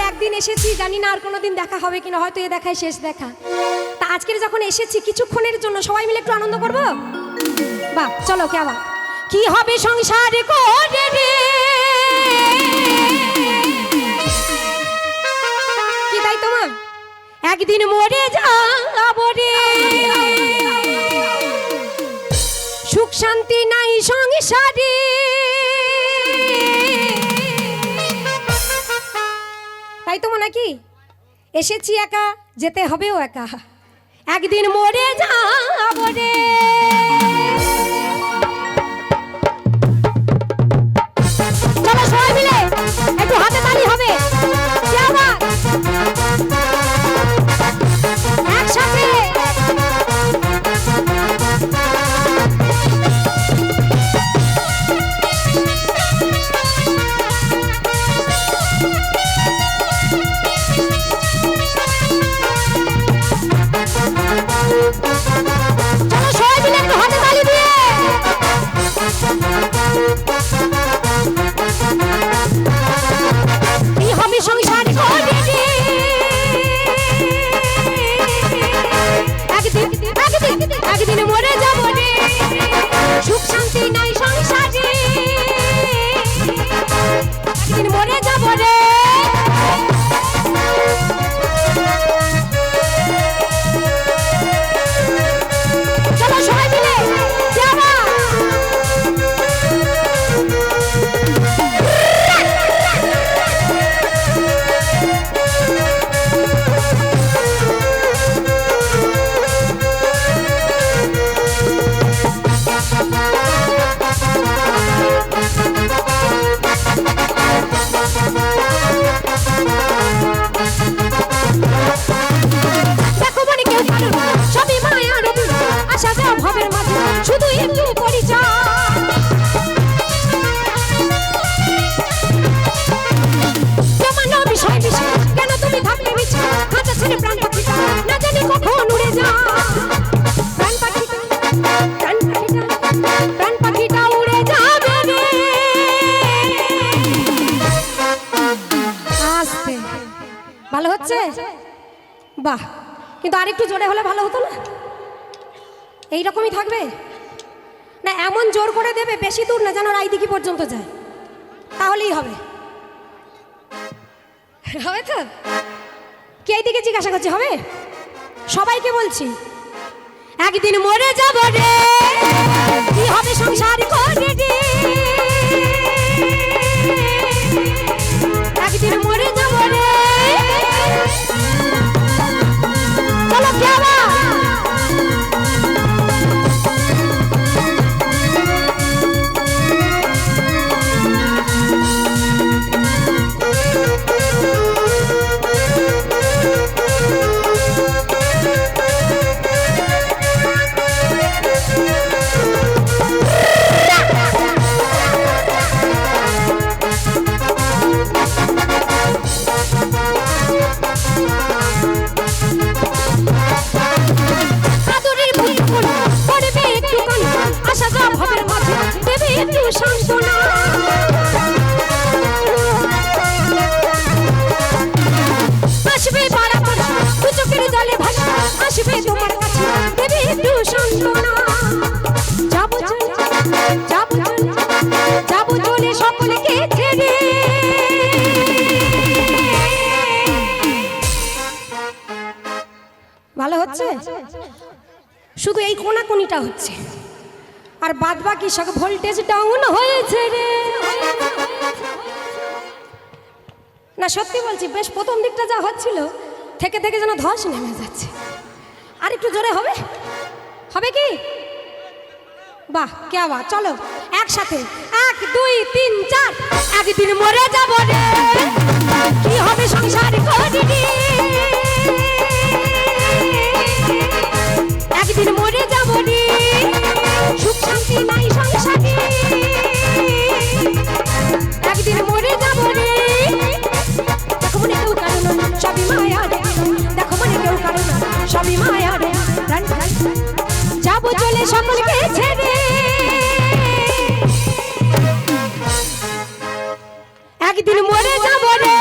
একদিন এসেছি, জানি না আর কোনোদিন দেখা হবে কিনা, হয়তো এ দেখাই শেষ দেখা। তা আজকের যখন এসেছি কিছুক্ষণের জন্য সবাই মিলে একটু আনন্দ করবো। বাহ, চলো কে আবার কি হবে সংসার করে রে, কি তাই তোমার একদিন মরে যাবো রে, সুখ শান্তি নাই সংসারে, তাই তো নাকি এসেছি একা, যেতে হবেও একা, একদিন মরে যাবো রে। চলো সবাই মিলে একটু হাতে তালি হবে, একসাথে একদিন মরে যাবো রে, সুখ শান্তি নাই সংসারে, একদিন মরে যাবো রে। চলো সবাই মিলে যাবা, শুধু একটু পরিচয়, জমানো বিষয় বিষয় কেন তুমি থাকলে মিছে, খাঁচা ছেড়ে প্রাণ পাখিটা না জানি কখন উড়ে যা, প্রাণ পাখিটা প্রাণ পাখিটা উড়ে যাবে রে। আস্তে ভালো হচ্ছে, বাহ, কিন্তু আরেকটু জোরে হলে ভালো হতো না? এইরকমই থাকবে না, এমন জোর করে দেবে বেশি দূর না, যেন রায়দিঘি পর্যন্ত যায়, তাহলেই হবে। হবে তো? কে এইদিকে জিজ্ঞাসা করছে হবে? সবাইকে বলছি একদিন মরে যাব রে, কি হবে সংসার করে রে, একদিন মরে যাব রে। চলো কে আবার ভালো হচ্ছে, শুধু এই কোনাকুনিটা হচ্ছে, আর বাদ বাকি সব ভোল্টেজ ডাউন হয়েছে রে। না সত্যি বলছি, বেশ প্রথম দিকটা যা হচ্ছিল থেকে থেকে যেন ধস নেমে যাচ্ছে, আর একটু জোরে হবে, হবে কি? বাহ, কে বাহ, চলো একসাথে 1 2 3 4, একদিন মরে যাব রে, কি হবে সংসার করে রে, একদিন মরে যাব রে, সুখ শান্তি নাই সংসারে, একদিন মরে যাব রে। দেখো মনে কেউ কারণ সবই মায়া রে, দেখো মনে কেউ কারণ সবই মায়া রে, যাব চলে সকলকে ছেড়ে, একদিন মরে যাব রে।